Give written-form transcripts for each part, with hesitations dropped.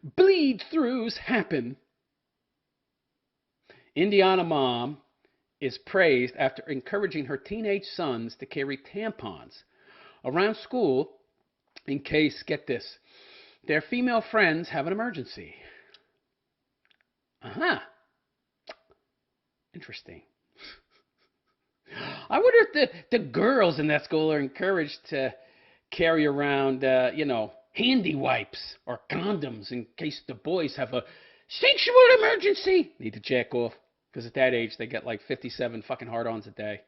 Bleed-throughs happen. Indiana mom is praised after encouraging her teenage sons to carry tampons around school in case, get this, their female friends have an emergency. Uh-huh. Interesting. I wonder if the girls in that school are encouraged to carry around, handy wipes or condoms in case the boys have a sexual emergency. Need to jack off. Because at that age, they get like 57 fucking hard-ons a day.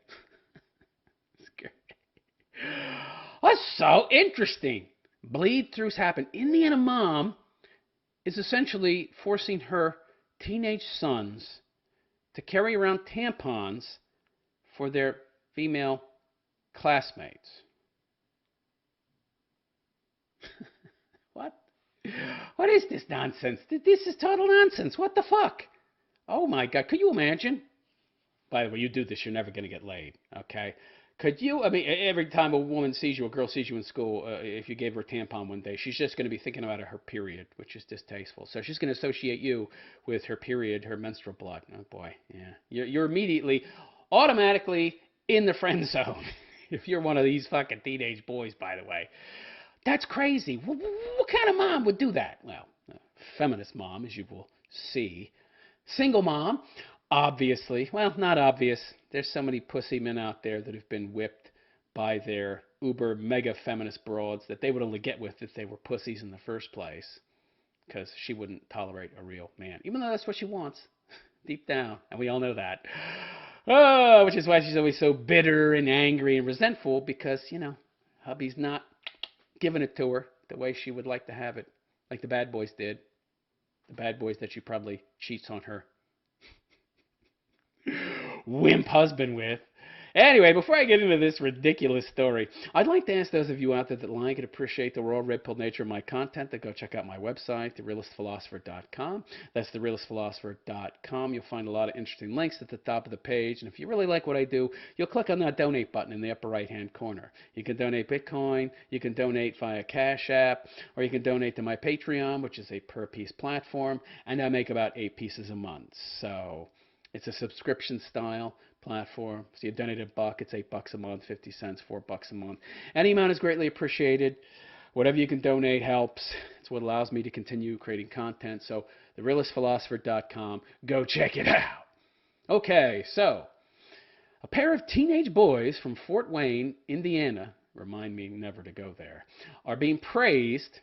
That's so interesting. Bleed-throughs happen. Indiana mom is essentially forcing her teenage sons to carry around tampons for their female classmates. What? What is this nonsense? This is total nonsense. What the fuck? Oh my God. Could you imagine? By the way, you do this, you're never going to get laid. Okay? Could you? I mean, every time a woman sees you, a girl sees you in school, if you gave her a tampon one day, she's just going to be thinking about her period, which is distasteful. So she's going to associate you with her period, her menstrual blood. Oh boy, yeah. You're immediately, automatically in the friend zone. If you're one of these fucking teenage boys, by the way. That's crazy. What kind of mom would do that? Well, a feminist mom, as you will see. Single mom, obviously. Well, not obvious. There's so many pussy men out there that have been whipped by their uber mega feminist broads that they would only get with if they were pussies in the first place. Because she wouldn't tolerate a real man. Even though that's what she wants. Deep down. And we all know that. Oh, which is why she's always so bitter and angry and resentful. Because, hubby's not giving it to her the way she would like to have it. Like the bad boys did. The bad boys that she probably cheats on her wimp husband with. Anyway, before I get into this ridiculous story, I'd like to ask those of you out there that like and appreciate the raw, red-pilled nature of my content to go check out my website, therealistphilosopher.com. That's therealistphilosopher.com. You'll find a lot of interesting links at the top of the page. And if you really like what I do, you'll click on that donate button in the upper right-hand corner. You can donate Bitcoin, you can donate via Cash App, or you can donate to my Patreon, which is a per-piece platform, and I make about 8 pieces a month. So it's a subscription-style platform. So you donate $1, it's $8 a month, 50 cents, $4 a month. Any amount is greatly appreciated. Whatever you can donate helps. It's what allows me to continue creating content. So therealistphilosopher.com. Go check it out. Okay, so a pair of teenage boys from Fort Wayne, Indiana, remind me never to go there, are being praised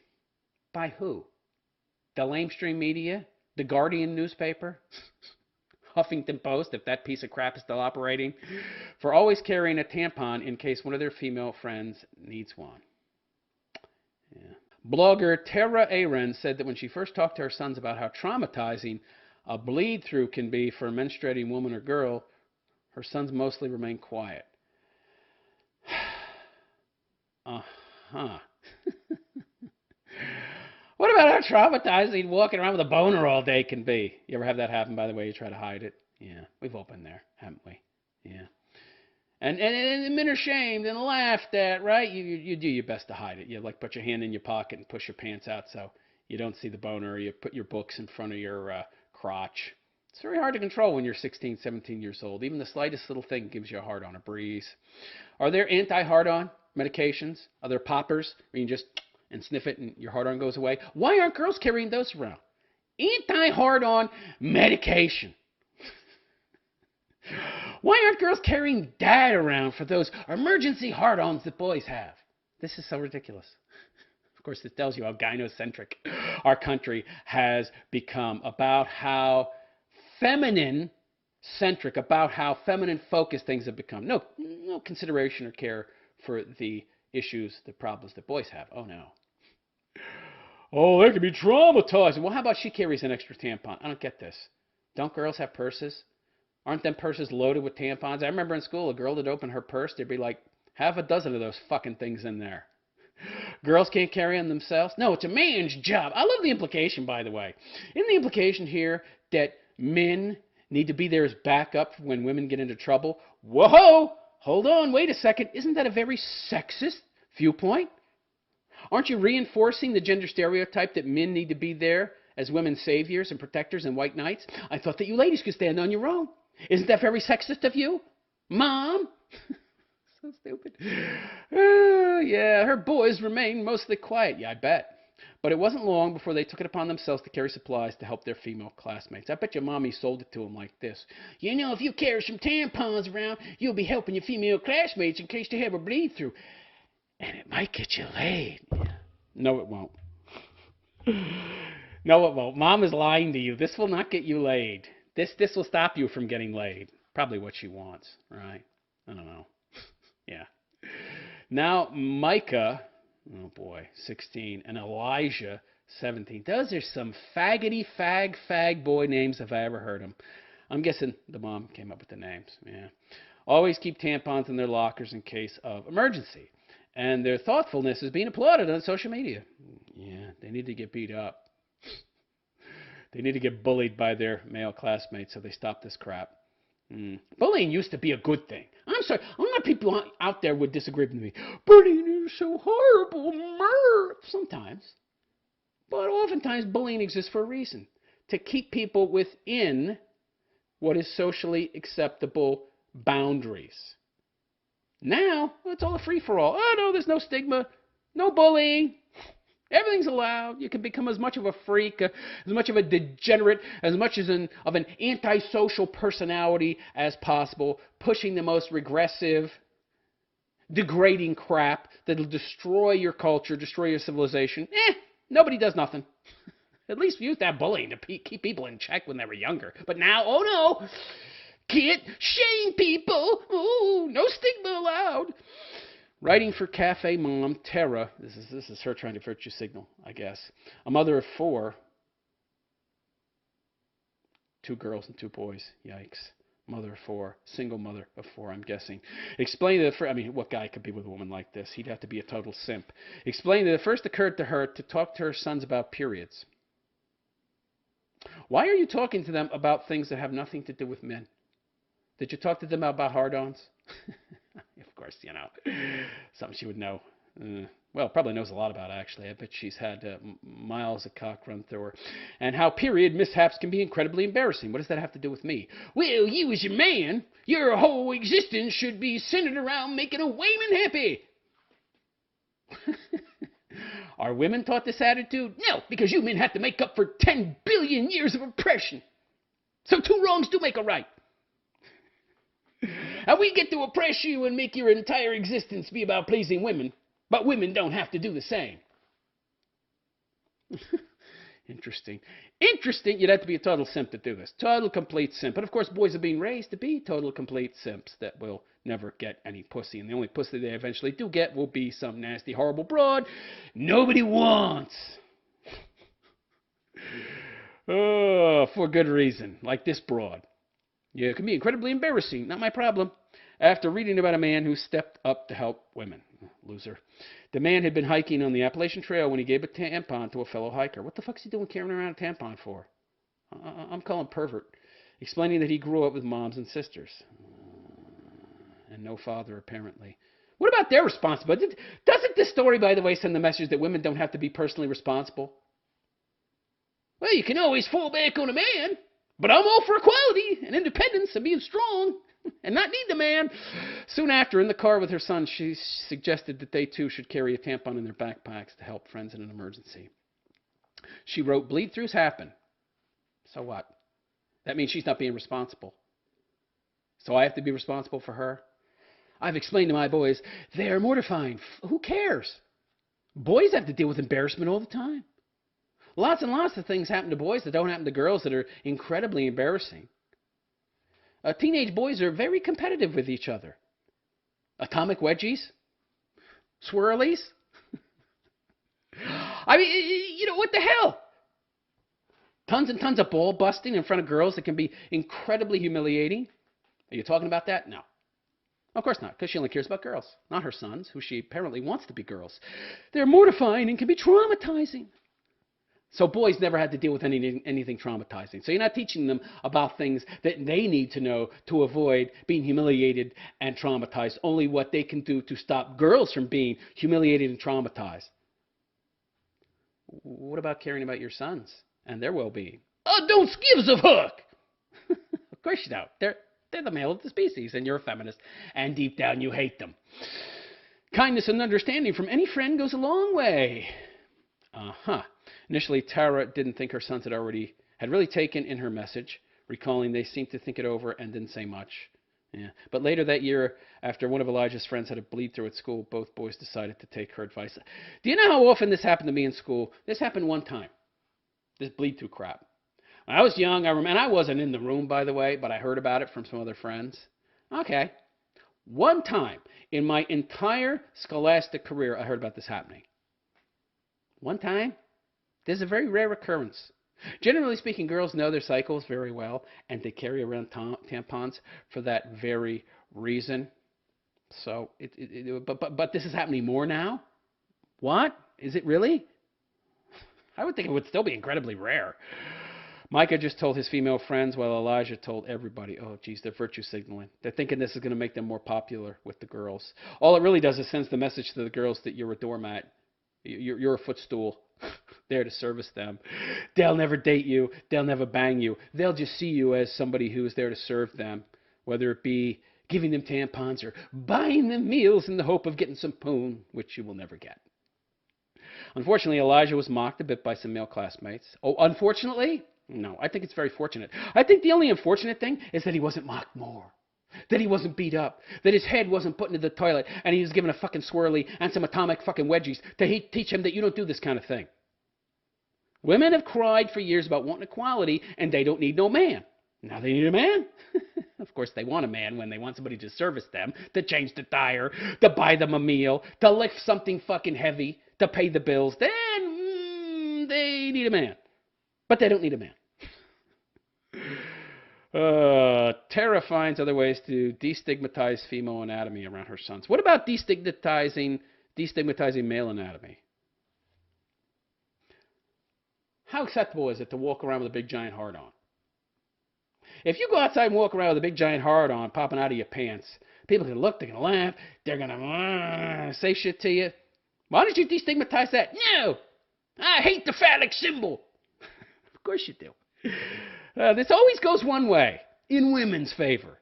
by who? The lamestream media? The Guardian newspaper? Huffington Post, if that piece of crap is still operating, for always carrying a tampon in case one of their female friends needs one. Yeah. Blogger Tara Aren said that when she first talked to her sons about how traumatizing a bleed-through can be for a menstruating woman or girl, her sons mostly remained quiet. Uh-huh. What about how traumatizing walking around with a boner all day can be? You ever have that happen, by the way? You try to hide it? Yeah, we've all been there, haven't we? Yeah. And men are shamed and laughed at, right? You do your best to hide it. You put your hand in your pocket and push your pants out so you don't see the boner. Or you put your books in front of your crotch. It's very hard to control when you're 16, 17 years old. Even the slightest little thing gives you a hard-on, a breeze. Are there anti-hard-on medications? Are there poppers where you can just and sniff it and your hard-on goes away? Why aren't girls carrying those around? Anti-hard-on medication. Why aren't girls carrying that around for those emergency hard-ons that boys have? This is so ridiculous. Of course, this tells you how gynocentric our country has become, about how feminine-centric, about how feminine-focused things have become. No consideration or care for the issues, the problems that boys have. Oh, no. Oh, they can be traumatizing. Well, how about she carries an extra tampon? I don't get this. Don't girls have purses? Aren't them purses loaded with tampons? I remember in school, a girl would open her purse, there'd be like half a dozen of those fucking things in there. Girls can't carry them themselves? No, it's a man's job. I love the implication, by the way. Isn't the implication here that men need to be there as backup when women get into trouble? Whoa! Hold on, wait a second. Isn't that a very sexist viewpoint? Aren't you reinforcing the gender stereotype that men need to be there as women's saviors and protectors and white knights? I thought that you ladies could stand on your own. Isn't that very sexist of you? Mom? So stupid. Yeah, her boys remained mostly quiet. Yeah, I bet. But it wasn't long before they took it upon themselves to carry supplies to help their female classmates. I bet your mommy sold it to them like this. You know, if you carry some tampons around, you'll be helping your female classmates in case they have a bleed through. And it might get you laid. Yeah. No, it won't. No, it won't. Mom is lying to you. This will not get you laid. This will stop you from getting laid. Probably what she wants, right? I don't know. Yeah. Now, Micah, oh boy, 16, and Elijah, 17. Those are some faggoty, fag boy names if I ever heard them. I'm guessing the mom came up with the names. Yeah. Always keep tampons in their lockers in case of emergency. And their thoughtfulness is being applauded on social media. Yeah, they need to get beat up. They need to get bullied by their male classmates so they stop this crap. Bullying used to be a good thing. I'm sorry, a lot of people out there would disagree with me. Bullying is so horrible, sometimes. But oftentimes bullying exists for a reason. To keep people within what is socially acceptable boundaries. Now, it's all a free-for-all. Oh, no, there's no stigma, no bullying. Everything's allowed. You can become as much of a freak, as much of a degenerate, as much as of an antisocial personality as possible, pushing the most regressive, degrading crap that'll destroy your culture, destroy your civilization. Nobody does nothing. At least we used to have bullying to keep people in check when they were younger. But now, oh no, can't shame people. Ooh, no stigma allowed. Writing for Cafe Mom, Tara, this is her trying to virtue signal, I guess. A mother of 4. 2 girls and 2 boys. Yikes. Mother of 4. Single mother of 4, I'm guessing. Explain that, I mean, what guy could be with a woman like this? He'd have to be a total simp. Explain that it first occurred to her to talk to her sons about periods. Why are you talking to them about things that have nothing to do with men? Did you talk to them about hard-ons? Of course, you know, something she would know. Well, probably knows a lot about, actually. I bet she's had miles of cock run through her. And how period mishaps can be incredibly embarrassing. What does that have to do with me? Well, you as a man, your whole existence should be centered around making a woman happy. Are women taught this attitude? No, because you men have to make up for 10 billion years of oppression. So 2 wrongs do make a right. And we get to oppress you and make your entire existence be about pleasing women, but women don't have to do the same. Interesting. You'd have to be a total simp to do this. Total, complete simp. But of course, boys are being raised to be total, complete simps that will never get any pussy. And the only pussy they eventually do get will be some nasty, horrible broad nobody wants. Oh, for good reason. Like this broad. Yeah, it can be incredibly embarrassing. Not my problem. After reading about a man who stepped up to help women. Loser. The man had been hiking on the Appalachian Trail when he gave a tampon to a fellow hiker. What the fuck's he doing carrying around a tampon for? I'm calling pervert. Explaining that he grew up with moms and sisters. And no father, apparently. What about their responsibility? Doesn't this story, by the way, send the message that women don't have to be personally responsible? Well, you can always fall back on a man. But I'm all for equality and independence and being strong and not need the man. Soon after, in the car with her son, she suggested that they too should carry a tampon in their backpacks to help friends in an emergency. She wrote, bleed-throughs happen. So what? That means she's not being responsible. So I have to be responsible for her? I've explained to my boys, they're mortifying. Who cares? Boys have to deal with embarrassment all the time. Lots and lots of things happen to boys that don't happen to girls that are incredibly embarrassing. Teenage boys are very competitive with each other. Atomic wedgies? Swirlies? I mean, you know, what the hell? Tons and tons of ball busting in front of girls that can be incredibly humiliating. Are you talking about that? No. Of course not, because she only cares about girls, not her sons, who she apparently wants to be girls. They're mortifying and can be traumatizing. So boys never had to deal with anything traumatizing. So you're not teaching them about things that they need to know to avoid being humiliated and traumatized. Only what they can do to stop girls from being humiliated and traumatized. What about caring about your sons and their well-being? Oh, don't give a fuck. Of course you don't. They're the male of the species, and you're a feminist, and deep down you hate them. Kindness and understanding from any friend goes a long way. Uh-huh. Initially, Tara didn't think her sons had really taken in her message, recalling they seemed to think it over and didn't say much. Yeah. But later that year, after one of Elijah's friends had a bleed through at school, both boys decided to take her advice. Do you know how often this happened to me in school? This happened one time. This bleed through crap. When I was young, I remember, and I wasn't in the room, by the way, but I heard about it from some other friends. Okay. One time in my entire scholastic career, I heard about this happening. One time. This is a very rare occurrence. Generally speaking, girls know their cycles very well, and they carry around tampons for that very reason. So, but this is happening more now? What? Is it really? I would think it would still be incredibly rare. Micah just told his female friends, while Elijah told everybody. Oh, geez, they're virtue signaling. They're thinking this is going to make them more popular with the girls. All it really does is sends the message to the girls that you're a doormat. You're a footstool there to service them. They'll never date you. They'll never bang you. They'll just see you as somebody who is there to serve them, whether it be giving them tampons or buying them meals in the hope of getting some poon, which you will never get. Unfortunately, Elijah was mocked a bit by some male classmates. Oh, unfortunately? No, I think it's very fortunate. I think the only unfortunate thing is that he wasn't mocked more. That he wasn't beat up. That his head wasn't put into the toilet and he was given a fucking swirly and some atomic fucking wedgies to teach him that you don't do this kind of thing. Women have cried for years about wanting equality and they don't need no man. Now they need a man. Of course, they want a man when they want somebody to service them, to change the tire, to buy them a meal, to lift something fucking heavy, to pay the bills. Then they need a man. But they don't need a man. Tara finds other ways to destigmatize female anatomy around her sons. What about destigmatizing male anatomy? How acceptable is it to walk around with a big giant hard on? If you go outside and walk around with a big giant hard on popping out of your pants, people can look, they're going to laugh, they're going to say shit to you. Why don't you destigmatize that? No! I hate the phallic symbol. Of course you do. This always goes one way, in women's favor,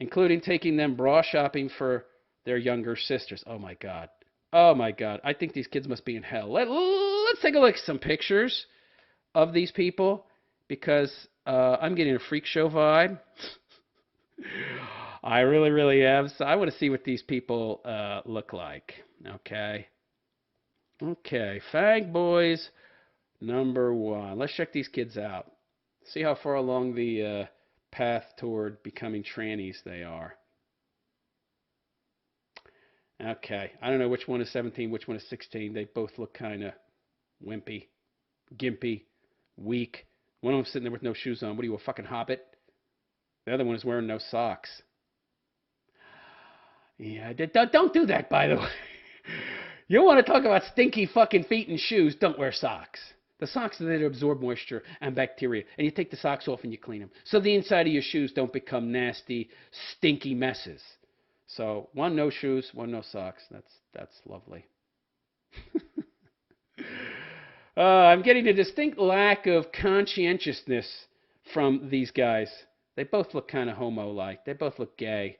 including taking them bra shopping for their younger sisters. Oh, my God. Oh, my God. I think these kids must be in hell. Let's take a look at some pictures of these people, because I'm getting a freak show vibe. I really, really am. So I want to see what these people look like. Okay. Okay. Fag boys number 1. Let's check these kids out. See how far along the path toward becoming trannies they are. Okay. I don't know which one is 17, which one is 16. They both look kind of wimpy, gimpy, weak. One of them sitting there with no shoes on. What are you, a fucking hobbit? The other one is wearing no socks. Yeah, don't do that, by the way. You want to talk about stinky fucking feet and shoes, don't wear socks. The socks are there to absorb moisture and bacteria, and you take the socks off and you clean them. So the inside of your shoes don't become nasty, stinky messes. So one no shoes, one no socks. That's lovely. I'm getting a distinct lack of conscientiousness from these guys. They both look kind of homo-like. They both look gay.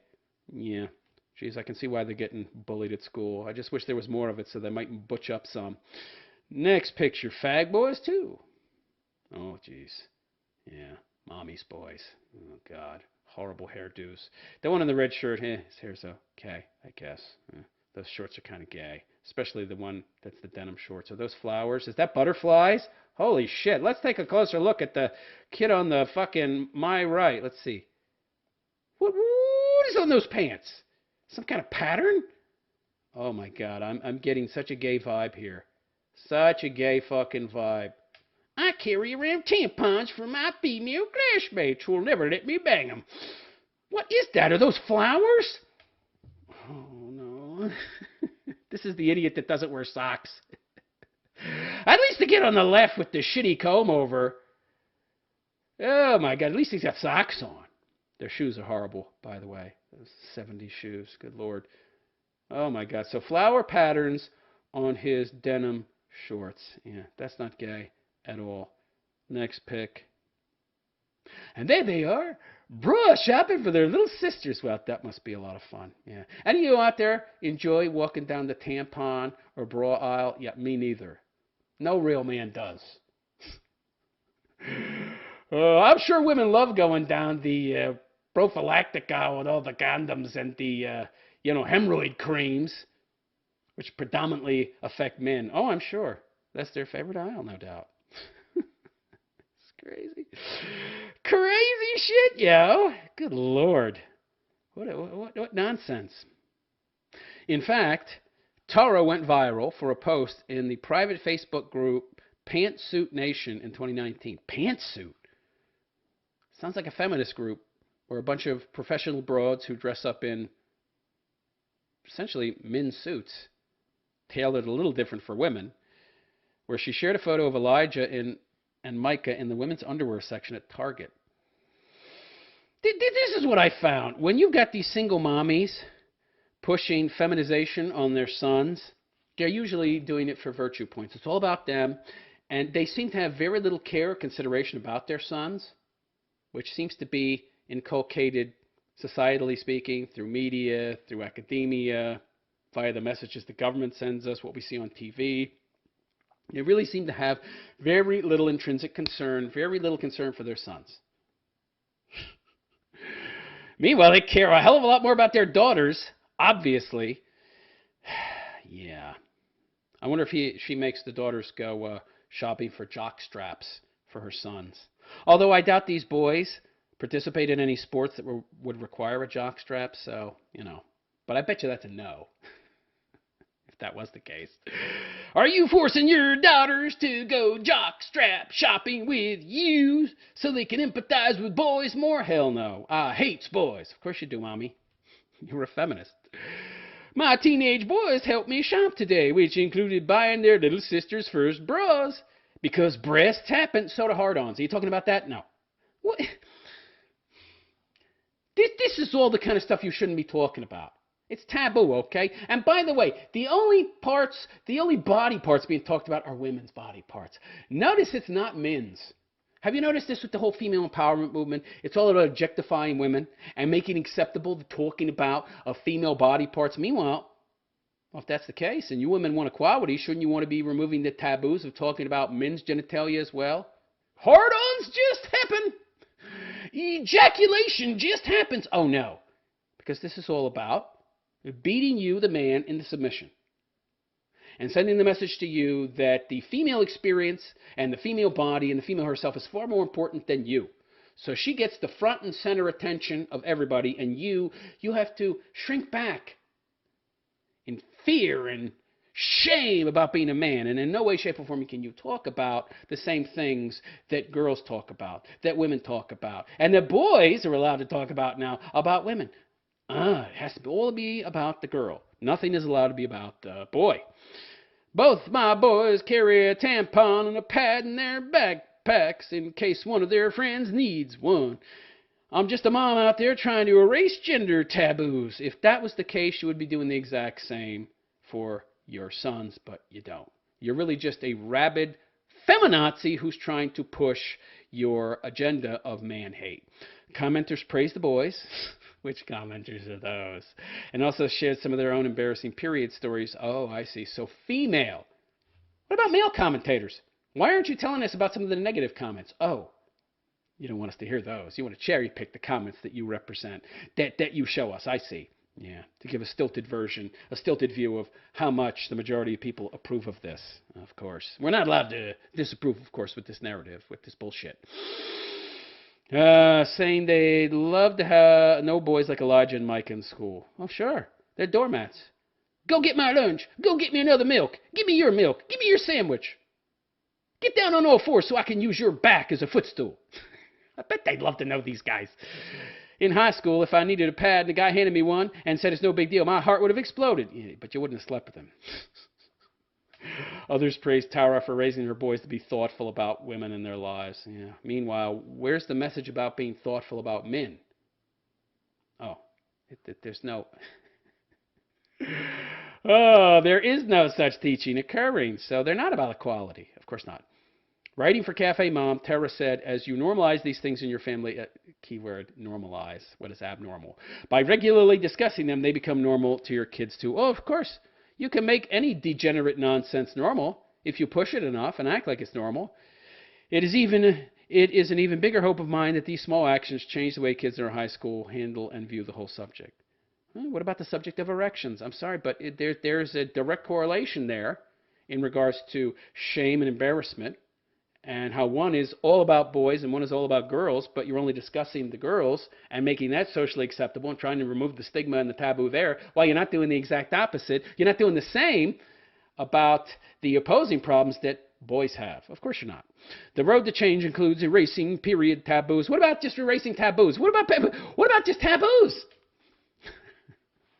Yeah. Geez, I can see why they're getting bullied at school. I just wish there was more of it so they might butch up some. Next picture, fag boys too. Oh, geez. Yeah, mommy's boys. Oh, God. Horrible hairdos. The one in the red shirt, his hair's okay, I guess. Those shorts are kind of gay, especially the one that's the denim shorts. Are those flowers? Is that butterflies? Holy shit. Let's take a closer look at the kid on the fucking my right. Let's see. What is on those pants? Some kind of pattern? Oh, my God. I'm getting such a gay vibe here. Such a gay fucking vibe. I carry around tampons for my female classmates who will never let me bang them. What is that? Are those flowers? Oh, no. This is the idiot that doesn't wear socks. At least the kid on the left with the shitty comb over. Oh, my God. At least he's got socks on. Their shoes are horrible, by the way. Those 70s shoes. Good Lord. Oh, my God. So flower patterns on his denim shorts. Yeah, that's not gay at all. Next pic. And there they are, bra shopping for their little sisters. Well, that must be a lot of fun. Yeah. Any of you out there enjoy walking down the tampon or bra aisle? Yeah, me neither. No real man does. I'm sure women love going down the prophylactic aisle with all the condoms and the hemorrhoid creams, which predominantly affect men. Oh, I'm sure that's their favorite aisle, no doubt. It's crazy, crazy shit, yo. Good Lord, what nonsense. In fact, Tara went viral for a post in the private Facebook group Pantsuit Nation in 2019. Pantsuit. Sounds like a feminist group or a bunch of professional broads who dress up in essentially men's suits, tailored a little different for women, where she shared a photo of Elijah and Micah in the women's underwear section at Target. This is what I found. When you've got these single mommies pushing feminization on their sons, they're usually doing it for virtue points. It's all about them, and they seem to have very little care or consideration about their sons, which seems to be inculcated, societally speaking, through media, through academia, via the messages the government sends us, what we see on TV. They really seem to have very little intrinsic concern, very little concern for their sons. Meanwhile, they care a hell of a lot more about their daughters, obviously. Yeah. I wonder if she makes the daughters go shopping for jock straps for her sons. Although I doubt these boys participate in any sports that would require a jock strap, so, But I bet you that's a no, if that was the case. Are you forcing your daughters to go jock strap shopping with you so they can empathize with boys more? Hell no. I hates boys. Of course you do, Mommy. You're a feminist. My teenage boys helped me shop today, which included buying their little sister's first bras. Because breasts happen, so do hard-ons. Are you talking about that? No. What? This is all the kind of stuff you shouldn't be talking about. It's taboo, okay? And by the way, the only body parts being talked about are women's body parts. Notice it's not men's. Have you noticed this with the whole female empowerment movement? It's all about objectifying women and making acceptable the talking about of female body parts. Meanwhile, well, if that's the case and you women want equality, shouldn't you want to be removing the taboos of talking about men's genitalia as well? Hard-ons just happen. Ejaculation just happens. Oh, no. Because this is all about beating you, the man, into submission. And sending the message to you that the female experience and the female body and the female herself is far more important than you. So she gets the front and center attention of everybody, and you have to shrink back in fear and shame about being a man. And in no way, shape, or form can you talk about the same things that girls talk about, that women talk about, and that boys are allowed to talk about now about women. It has to all be about the girl. Nothing is allowed to be about the boy. Both my boys carry a tampon and a pad in their backpacks in case one of their friends needs one. I'm just a mom out there trying to erase gender taboos. If that was the case, you would be doing the exact same for your sons, but you don't. You're really just a rabid feminazi who's trying to push your agenda of man hate. Commenters praise the boys. Which commenters are those? And also shared some of their own embarrassing period stories. Oh, I see. So female. What about male commentators? Why aren't you telling us about some of the negative comments? Oh, you don't want us to hear those. You want to cherry pick the comments that you represent, that you show us. I see. Yeah, to give a stilted version, a stilted view of how much the majority of people approve of this, of course. We're not allowed to disapprove, of course, with this narrative, with this bullshit. Saying they'd love to have no boys like Elijah and Mike in school. Oh, sure. They're doormats. Go get my lunch. Go get me another milk. Give me your milk. Give me your sandwich. Get down on all fours so I can use your back as a footstool. I bet they'd love to know these guys. In high school, if I needed a pad and the guy handed me one and said it's no big deal, my heart would have exploded. Yeah, but you wouldn't have slept with him. Others praised Tara for raising her boys to be thoughtful about women in their lives. Yeah. Meanwhile, where's the message about being thoughtful about men? Oh, there's no... Oh, there is no such teaching occurring, so they're not about equality. Of course not. Writing for Cafe Mom, Tara said, as you normalize these things in your family, keyword normalize, what is abnormal? By regularly discussing them, they become normal to your kids too. Oh, of course. You can make any degenerate nonsense normal if you push it enough and act like it's normal. It is an even bigger hope of mine that these small actions change the way kids in our high school handle and view the whole subject. What about the subject of erections? I'm sorry, but there's a direct correlation there in regards to shame and embarrassment, and how one is all about boys and one is all about girls, but you're only discussing the girls and making that socially acceptable and trying to remove the stigma and the taboo there, while you're not doing the exact opposite. You're not doing the same about the opposing problems that boys have. Of course you're not. The road to change includes erasing period taboos. What about just erasing taboos? What about just taboos?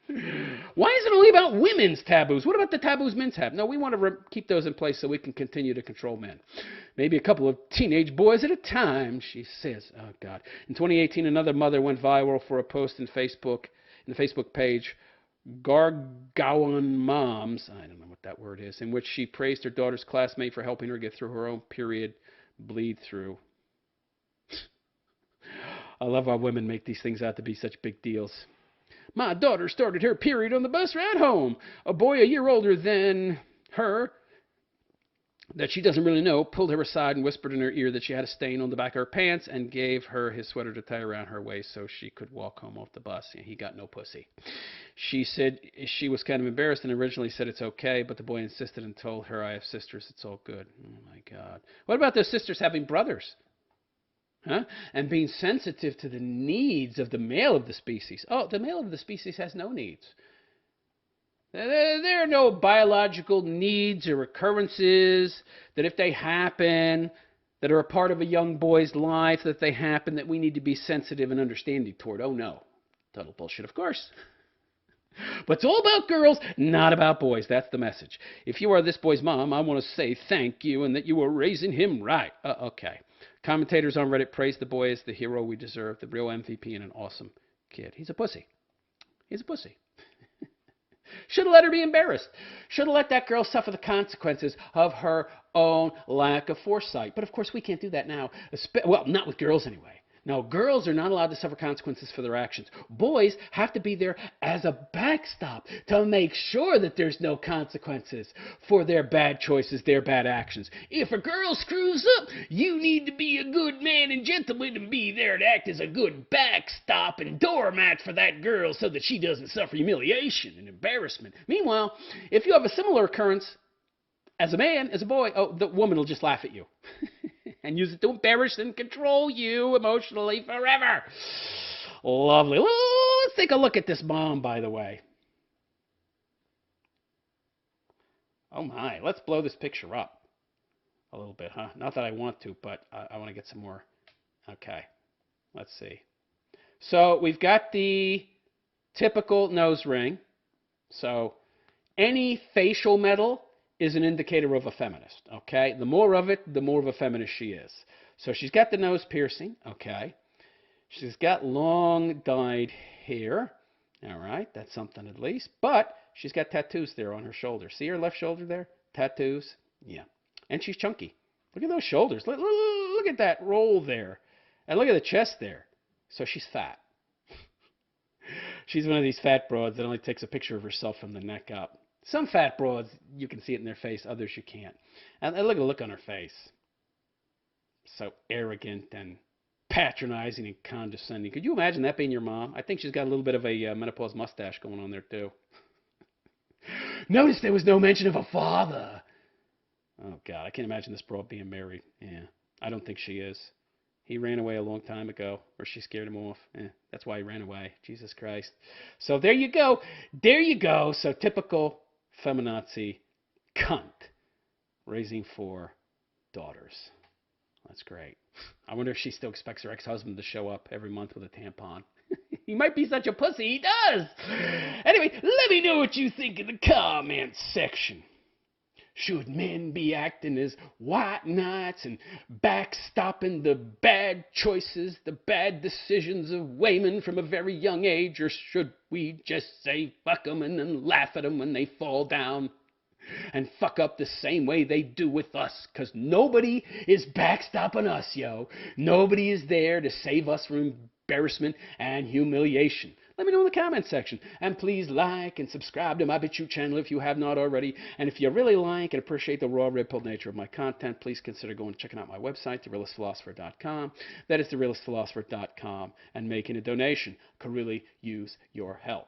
Why is it only about women's taboos? What about the taboos men have? No, we want to keep those in place so we can continue to control men. Maybe a couple of teenage boys at a time, she says. Oh, God. In 2018, another mother went viral for a post in the Facebook page, Gargowan Moms, I don't know what that word is, in which she praised her daughter's classmate for helping her get through her own period bleed through. I love how women make these things out to be such big deals. My daughter started her period on the bus ride home. A boy a year older than her, that she doesn't really know, pulled her aside and whispered in her ear that she had a stain on the back of her pants and gave her his sweater to tie around her waist so she could walk home off the bus. He got no pussy. She said she was kind of embarrassed and originally said it's okay, but the boy insisted and told her, I have sisters, it's all good. Oh, my God. What about those sisters having brothers? Huh? And being sensitive to the needs of the male of the species. Oh, the male of the species has no needs. There are no biological needs or occurrences that if they happen, that are a part of a young boy's life, that they happen, that we need to be sensitive and understanding toward. Oh, no. Total bullshit, of course. But it's all about girls, not about boys. That's the message. If you are this boy's mom, I want to say thank you and that you were raising him right. Okay. Commentators on Reddit praise the boy as the hero we deserve, the real MVP and an awesome kid. He's a pussy. He's a pussy. Should have let her be embarrassed. Should have let that girl suffer the consequences of her own lack of foresight. But of course, we can't do that now. Well, not with girls anyway. No, girls are not allowed to suffer consequences for their actions. Boys have to be there as a backstop to make sure that there's no consequences for their bad choices, their bad actions. If a girl screws up, you need to be a good man and gentleman and be there to act as a good backstop and doormat for that girl so that she doesn't suffer humiliation and embarrassment. Meanwhile, if you have a similar occurrence as a man, as a boy, oh, the woman will just laugh at you. And use it to embarrass and control you emotionally forever. Lovely. Let's take a look at this mom, by the way. Oh, my. Let's blow this picture up a little bit, huh? Not that I want to, but I want to get some more. Okay. Let's see. So we've got the typical nose ring. So any facial metal is an indicator of a feminist, okay? The more of it, the more of a feminist she is. So she's got the nose piercing, okay? She's got long dyed hair, all right? That's something at least. But she's got tattoos there on her shoulder. See her left shoulder there? Tattoos, yeah. And she's chunky. Look at those shoulders. Look at that roll there. And look at the chest there. So she's fat. She's one of these fat broads that only takes a picture of herself from the neck up. Some fat broads, you can see it in their face. Others, you can't. And look at the look on her face. So arrogant and patronizing and condescending. Could you imagine that being your mom? I think she's got a little bit of a menopause mustache going on there, too. Notice there was no mention of a father. Oh, God. I can't imagine this broad being married. Yeah. I don't think she is. He ran away a long time ago, or she scared him off. That's why he ran away. Jesus Christ. So there you go. There you go. So typical feminazi cunt raising 4 daughters. That's great. I wonder if she still expects her ex-husband to show up every month with a tampon. He might be such a pussy. He does. Anyway, let me know what you think in the comments section. Should men be acting as white knights and backstopping the bad choices, the bad decisions of women from a very young age, or should we just say fuck 'em and then laugh at 'em when they fall down and fuck up the same way they do with us? Because nobody is backstopping us, yo. Nobody is there to save us from embarrassment and humiliation. Let me know in the comment section. And please like and subscribe to my BitChute channel if you have not already. And if you really like and appreciate the raw, red-pilled nature of my content, please consider going and checking out my website, therealistphilosopher.com. That is therealistphilosopher.com, and making a donation. Could really use your help.